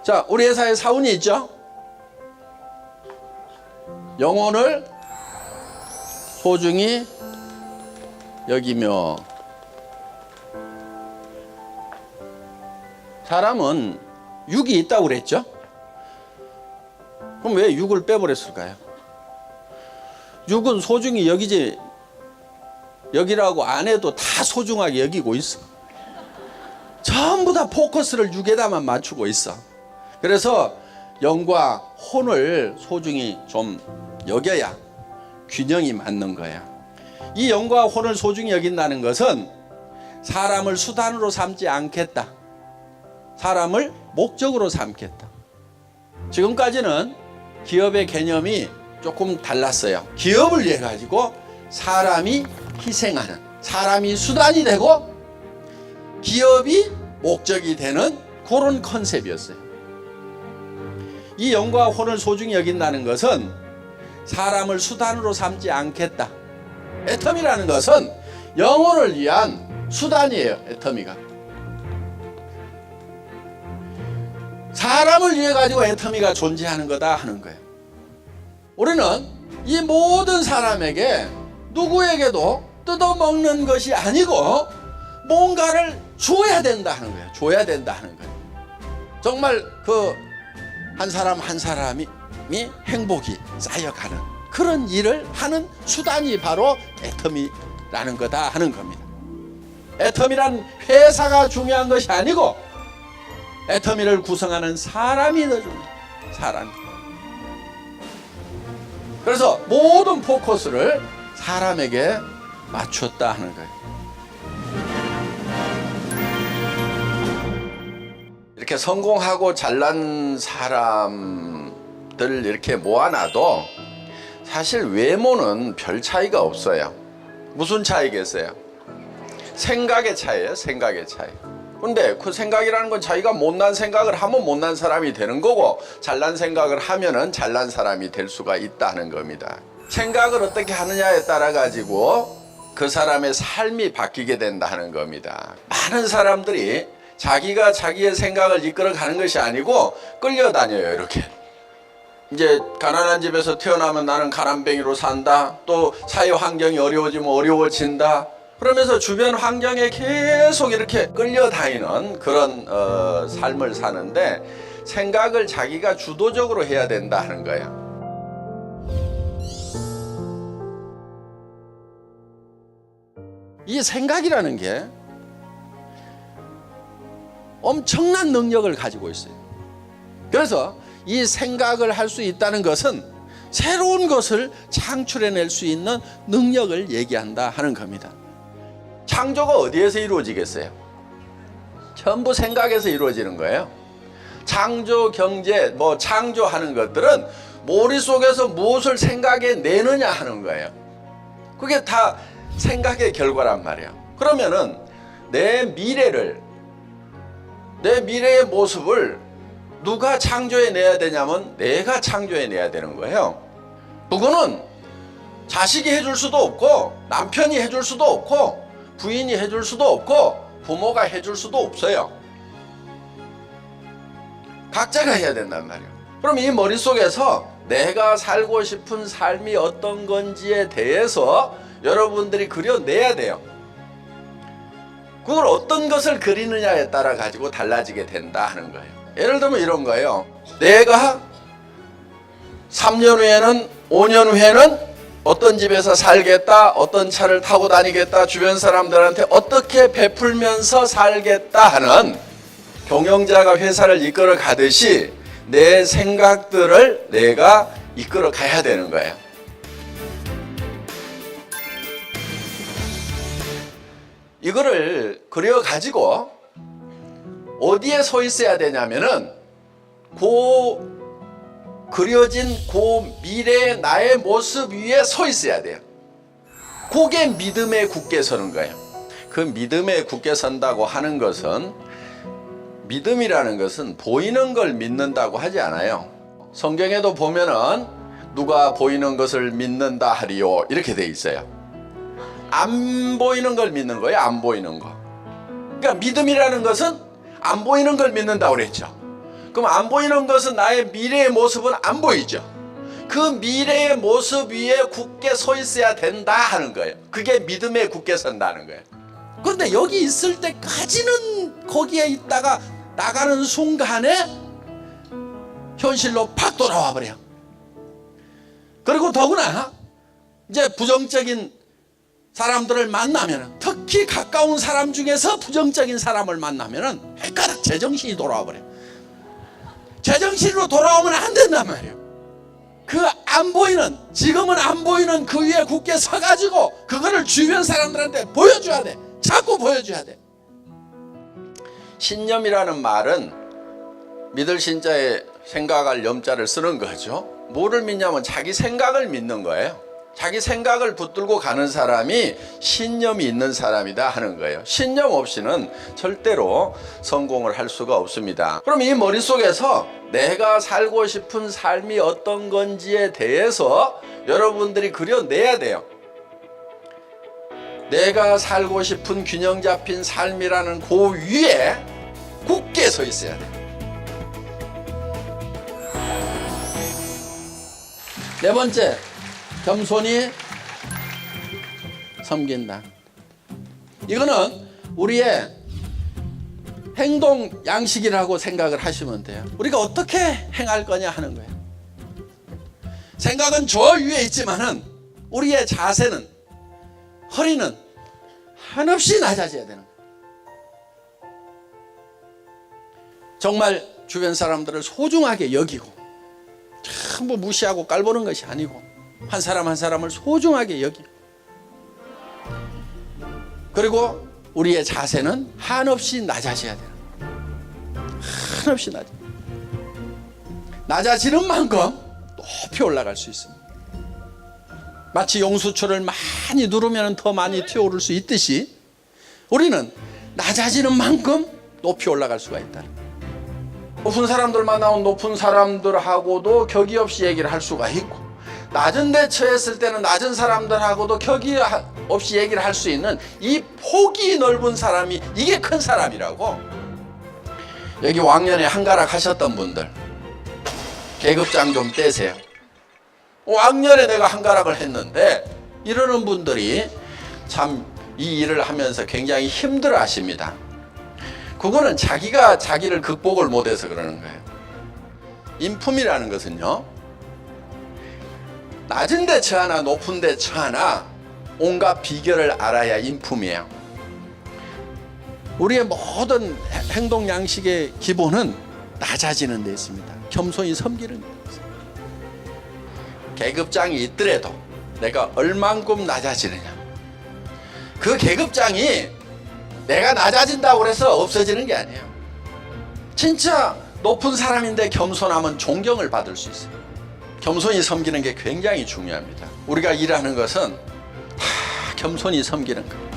자, 우리 회사에 사원이 있죠? 영혼을 소중히 여기며, 사람은 육이 있다고 그랬죠? 그럼 왜 육을 빼버렸을까요? 육은 소중히 여기라고 안 해도 다 소중하게 여기고 있어. 전부 다 포커스를 육에다만 맞추고 있어. 그래서 영과 혼을 소중히 좀 여겨야 균형이 맞는 거야. 이 영과 혼을 소중히 여긴다는 것은 사람을 수단으로 삼지 않겠다. 사람을 목적으로 삼겠다. 지금까지는 기업의 개념이 조금 달랐어요. 기업을 위해 가지고 사람이 희생하는, 사람이 수단이 되고 기업이 목적이 되는 그런 컨셉이었어요. 이 영과 혼을 소중히 여긴다는 것은 사람을 수단으로 삼지 않겠다. 애터미라는 것은 영혼을 위한 수단이에요. 애터미가 사람을 위해 가지고 애터미가 존재하는 거다 하는 거예요. 우리는 이 모든 사람에게 누구에게도 뜯어먹는 것이 아니고 뭔가를 줘야 된다 하는 거예요. 줘야 된다 하는 거예요. 정말 한 사람 한 사람이 행복이 쌓여가는 그런 일을 하는 수단이 바로 애터미라는 거다 하는 겁니다. 애터미란 회사가 중요한 것이 아니고 애터미를 구성하는 사람이 더 중요해요. 사람이. 그래서 모든 포커스를 사람에게 맞췄다 하는 거예요. 이렇게 성공하고 잘난 사람들 이렇게 모아놔도 사실 외모는 별 차이가 없어요. 무슨 차이겠어요? 생각의 차이예요. 생각의 차이. 근데 그 생각이라는 건 자기가 못난 생각을 하면 못난 사람이 되는 거고 잘난 생각을 하면은 잘난 사람이 될 수가 있다는 겁니다. 생각을 어떻게 하느냐에 따라 가지고 그 사람의 삶이 바뀌게 된다는 겁니다. 많은 사람들이 자기가 자기의 생각을 이끌어가는 것이 아니고 끌려다녀요. 이렇게 이제 가난한 집에서 태어나면 나는 가난뱅이로 산다, 또 사회 환경이 어려워지면 어려워진다, 그러면서 주변 환경에 계속 이렇게 끌려다니는 그런 삶을 사는데 생각을 자기가 주도적으로 해야 된다 하는 거예요. 이 생각이라는 게 엄청난 능력을 가지고 있어요. 그래서 이 생각을 할 수 있다는 것은 새로운 것을 창출해낼 수 있는 능력을 얘기한다 하는 겁니다. 창조가 어디에서 이루어지겠어요? 전부 생각에서 이루어지는 거예요. 창조, 경제, 창조하는 것들은 머릿속에서 무엇을 생각해 내느냐 하는 거예요. 그게 다 생각의 결과란 말이에요. 그러면은 내 미래의 모습을 누가 창조해내야 되냐면 내가 창조해내야 되는 거예요. 그거는 자식이 해줄 수도 없고 남편이 해줄 수도 없고 부인이 해줄 수도 없고 부모가 해줄 수도 없어요. 각자가 해야 된단 말이에요. 그럼 이 머릿속에서 내가 살고 싶은 삶이 어떤 건지에 대해서 여러분들이 그려내야 돼요. 그걸 어떤 것을 그리느냐에 따라 가지고 달라지게 된다 하는 거예요. 예를 들면 이런 거예요. 내가 3년 후에는 5년 후에는 어떤 집에서 살겠다, 어떤 차를 타고 다니겠다, 주변 사람들한테 어떻게 베풀면서 살겠다 하는 경영자가 회사를 이끌어 가듯이 내 생각들을 내가 이끌어 가야 되는 거예요. 이거를 그려 가지고 어디에 서 있어야 되냐면은 그려진 미래의 나의 모습 위에 서 있어야 돼요. 그게 믿음에 굳게 서는 거예요. 그 믿음에 굳게 선다고 하는 것은, 믿음이라는 것은 보이는 걸 믿는다고 하지 않아요. 성경에도 보면은 누가 보이는 것을 믿는다 하리요 이렇게 돼 있어요. 안 보이는 걸 믿는 거예요. 안 보이는 거. 그러니까 믿음이라는 것은 안 보이는 걸 믿는다고 그랬죠. 그럼 안 보이는 것은 나의 미래의 모습은 안 보이죠. 그 미래의 모습 위에 굳게 서 있어야 된다 하는 거예요. 그게 믿음에 굳게 선다는 거예요. 그런데 여기 있을 때까지는 거기에 있다가 나가는 순간에 현실로 팍 돌아와 버려요. 그리고 더구나 이제 부정적인 사람들을 만나면, 특히 가까운 사람 중에서 부정적인 사람을 만나면 헷갈려 제정신이 돌아와 버려요. 제정신으로 돌아오면 안 된단 말이에요. 그 안 보이는, 지금은 안 보이는 그 위에 굳게 서가지고 그거를 주변 사람들한테 보여줘야 돼. 자꾸 보여줘야 돼. 신념이라는 말은 믿을 신자에 생각할 염자를 쓰는 거죠. 뭐를 믿냐면 자기 생각을 믿는 거예요. 자기 생각을 붙들고 가는 사람이 신념이 있는 사람이다 하는 거예요. 신념 없이는 절대로 성공을 할 수가 없습니다. 그럼 이 머릿속에서 내가 살고 싶은 삶이 어떤 건지에 대해서 여러분들이 그려내야 돼요. 내가 살고 싶은 균형 잡힌 삶이라는 그 위에 굳게 서 있어야 돼요. 네 번째, 겸손히 섬긴다. 이거는 우리의 행동 양식이라고 생각을 하시면 돼요. 우리가 어떻게 행할 거냐 하는 거예요. 생각은 저 위에 있지만은 우리의 자세는, 허리는 한없이 낮아져야 되는 거예요. 정말 주변 사람들을 소중하게 여기고, 전부 무시하고 깔보는 것이 아니고 한 사람 한 사람을 소중하게 여기고, 그리고 우리의 자세는 한없이 낮아져야 돼요. 한없이 낮아지는 만큼 높이 올라갈 수 있습니다. 마치 용수초를 많이 누르면 더 많이 튀어오를 수 있듯이 우리는 낮아지는 만큼 높이 올라갈 수가 있다. 높은 사람들 만나면 높은 사람들하고도 격이 없이 얘기를 할 수가 있고, 낮은 데 처했을 때는 낮은 사람들하고도 격이 없이 얘기를 할 수 있는 이 폭이 넓은 사람이, 이게 큰 사람이라고. 여기 왕년에 한가락 하셨던 분들 계급장 좀 떼세요. 왕년에 내가 한가락을 했는데, 이러는 분들이 참 이 일을 하면서 굉장히 힘들어 하십니다. 그거는 자기가 자기를 극복을 못해서 그러는 거예요. 인품이라는 것은요, 낮은 데 처하나 높은 데 처하나 온갖 비결을 알아야 인품이에요. 우리의 모든 행동 양식의 기본은 낮아지는 데 있습니다. 겸손히 섬기는 데 있습니다. 계급장이 있더라도 내가 얼만큼 낮아지느냐, 그 계급장이 내가 낮아진다고 해서 없어지는 게 아니에요. 진짜 높은 사람인데 겸손하면 존경을 받을 수 있어요. 겸손히 섬기는 게 굉장히 중요합니다. 우리가 일하는 것은 다 겸손히 섬기는 거예요.